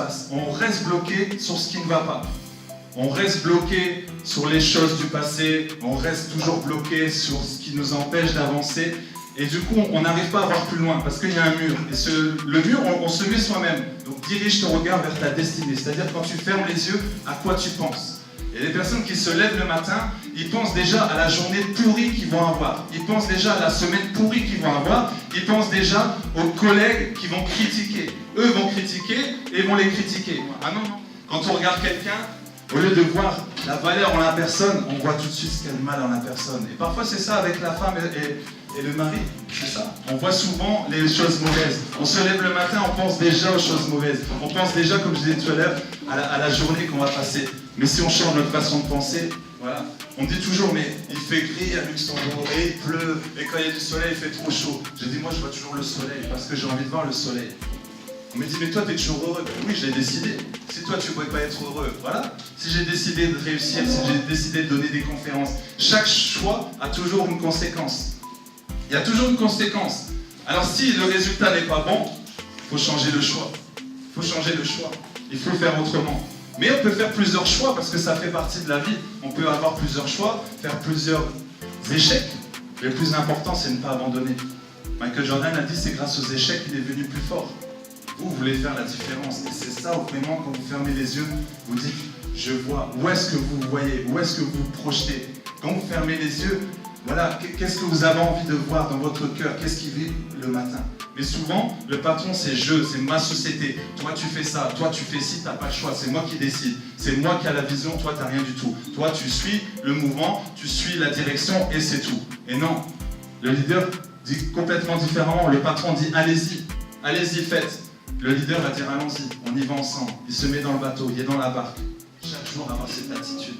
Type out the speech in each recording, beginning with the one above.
passe? On reste bloqué sur ce qui ne va pas. On reste bloqué sur les choses du passé, on reste toujours bloqué sur ce qui nous empêche d'avancer. Et du coup, on n'arrive pas à voir plus loin parce qu'il y a un mur. Et le mur, on se met soi-même. Donc dirige ton regard vers ta destinée. C'est-à-dire quand tu fermes les yeux, à quoi tu penses? Et les personnes qui se lèvent le matin, ils pensent déjà à la journée pourrie qu'ils vont avoir. Ils pensent déjà à la semaine pourrie qu'ils vont avoir. Ils pensent déjà aux collègues qui vont critiquer. Eux vont critiquer et vont les critiquer. Ah non, non. Quand on regarde quelqu'un, au lieu de voir la valeur en la personne, on voit tout de suite ce qu'il y a de mal en la personne. Et parfois c'est ça avec la femme et le mari, c'est ça. On voit souvent les choses mauvaises. On se lève le matin, on pense déjà aux choses mauvaises. On pense déjà, comme je disais tout à l'heure, à la journée qu'on va passer. Mais si on change notre façon de penser, voilà. On dit toujours, mais il fait gris à Luxembourg, et il pleut, et quand il y a du soleil, il fait trop chaud. Je dis, moi je vois toujours le soleil, parce que j'ai envie de voir le soleil. On me dit, mais toi, tu es toujours heureux. Oui, je l'ai décidé. Si toi, tu ne pouvais pas être heureux, voilà. Si j'ai décidé de réussir, si j'ai décidé de donner des conférences, chaque choix a toujours une conséquence. Il y a toujours une conséquence. Alors, si le résultat n'est pas bon, il faut changer le choix. Il faut changer le choix. Il faut faire autrement. Mais on peut faire plusieurs choix parce que ça fait partie de la vie. On peut avoir plusieurs choix, faire plusieurs échecs. Le plus important, c'est de ne pas abandonner. Michael Jordan a dit, c'est grâce aux échecs qu'il est devenu plus fort. Vous voulez faire la différence. Et c'est ça, vraiment, quand vous fermez les yeux, vous dites, je vois. Où est-ce que vous voyez? Où est-ce que vous vous projetez? Quand vous fermez les yeux, voilà, qu'est-ce que vous avez envie de voir dans votre cœur? Qu'est-ce qui vit le matin? Mais souvent, le patron, c'est je, c'est ma société. Toi, tu fais ça. Toi, tu fais ci, tu n'as pas le choix. C'est moi qui décide. C'est moi qui ai la vision. Toi, tu n'as rien du tout. Toi, tu suis le mouvement, tu suis la direction et c'est tout. Et non, le leader dit complètement différemment. Le patron dit, allez-y, allez-y, faites. Le leader va dire allons-y, on y va ensemble. Il se met dans le bateau, il est dans la barque. Chaque jour avoir cette attitude.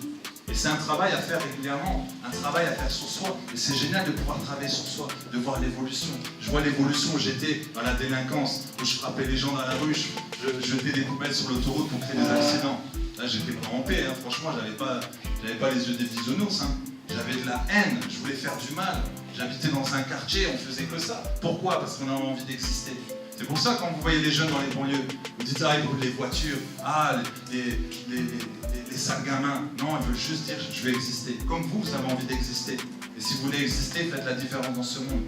Et c'est un travail à faire régulièrement, un travail à faire sur soi. Et c'est génial de pouvoir travailler sur soi, de voir l'évolution. Je vois l'évolution où j'étais dans la délinquance, où je frappais les gens dans la rue, je jetais des poubelles sur l'autoroute pour créer des accidents. Là j'étais pas en paix, hein. Franchement j'avais pas les yeux des bisounours. Hein. J'avais de la haine, je voulais faire du mal. J'habitais dans un quartier, on faisait que ça. Pourquoi? Parce qu'on avait envie d'exister. C'est pour ça quand vous voyez les jeunes dans les banlieues, vous dites ah ils brûlent les voitures, ah les sales gamins. Non, ils veulent juste dire je vais exister. Comme vous avez envie d'exister. Et si vous voulez exister, faites la différence dans ce monde.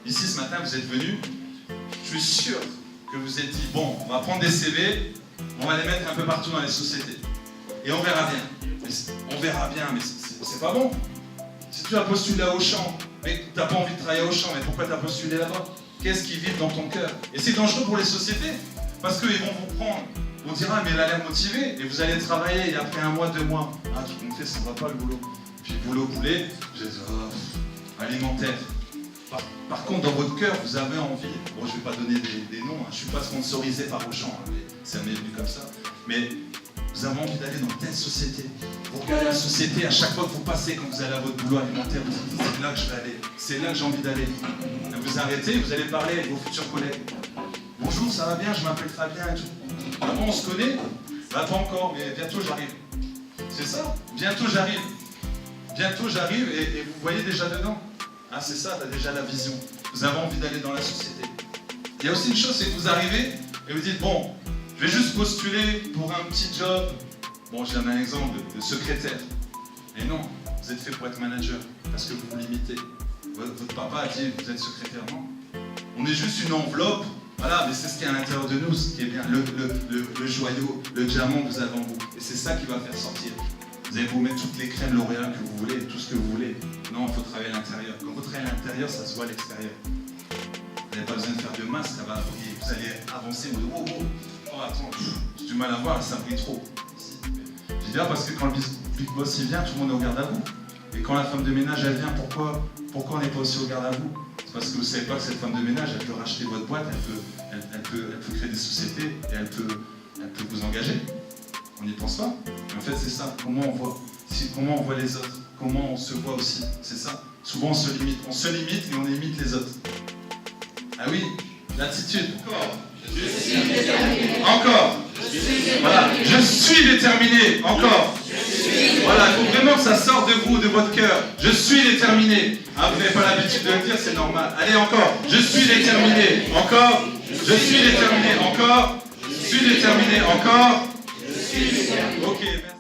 Ici ce matin vous êtes venus, je suis sûr que vous vous êtes dit bon, on va prendre des CV, on va les mettre un peu partout dans les sociétés. Et on verra bien. On verra bien, mais c'est pas bon. Si tu as postulé à Auchan, mais tu n'as pas envie de travailler à Auchan, mais pourquoi tu as postulé là-bas? Qu'est-ce qui vit dans ton cœur? Et c'est dangereux pour les sociétés, parce qu'ils vont vous prendre, on dira, mais elle a l'air motivée, et vous allez travailler, et après 1 mois, 2 mois, ah, tu me fais, ça ne va pas le boulot. Puis le boulot poulet, je dis, alimentaire. Par contre, dans votre cœur, vous avez envie, bon, je ne vais pas donner des noms, hein, je ne suis pas sponsorisé par Auchan, hein, mais ça m'est venu comme ça, mais vous avez envie d'aller dans telle société. Vous regardez la société, à chaque fois que vous passez, quand vous allez à votre boulot alimentaire, vous dites, c'est là que je vais aller, c'est là que j'ai envie d'aller. Vous arrêtez, vous allez parler avec vos futurs collègues. Bonjour, ça va bien, je m'appelle Fabien et tout. Ah bon, on se connaît? Bah pas encore, mais bientôt j'arrive. C'est ça, bientôt j'arrive. Bientôt j'arrive et vous voyez déjà dedans. Ah c'est ça, t'as déjà la vision. Vous avez envie d'aller dans la société. Il y a aussi une chose, c'est que vous arrivez et vous dites, bon, je vais juste postuler pour un petit job. Bon, je donne un exemple de secrétaire. Mais non, vous êtes fait pour être manager, parce que vous vous limitez. Votre papa a dit, vous êtes secrétaire, non? On est juste une enveloppe, voilà, mais c'est ce qu'il y a à l'intérieur de nous, ce qui est bien, le joyau, le diamant que vous avez en vous. Et c'est ça qui va faire sortir. Vous allez vous mettre toutes les crèmes L'Oréal que vous voulez, tout ce que vous voulez. Non, il faut travailler à l'intérieur. Quand vous travaillez à l'intérieur, ça se voit à l'extérieur. Vous n'avez pas besoin de faire de masque, ça va briller. Vous allez avancer, vous dites, oh attends, j'ai du mal à voir, ça brille trop. Je dis là parce que quand le big boss il vient, tout le monde est au garde à vous. Et quand la femme de ménage elle vient, pourquoi on n'est pas aussi au garde à vous? C'est parce que vous ne savez pas que cette femme de ménage, elle peut racheter votre boîte, elle peut créer des sociétés et elle peut vous engager. On n'y pense pas. Mais en fait, c'est ça. Comment on voit les autres? Comment on se voit aussi? C'est ça. Souvent, on se limite. On se limite et on imite les autres. Ah oui, l'attitude. Encore. Je suis déterminé. Encore. Voilà. Je suis déterminé. Encore. Voilà, il faut vraiment que ça sorte de vous, de votre cœur. Je suis déterminé. Ah, vous n'avez pas l'habitude de le dire, c'est normal. Allez, encore. Je suis déterminé. Encore. Je suis déterminé. Encore. Je suis déterminé. Encore? Je suis déterminé. Ok, merci.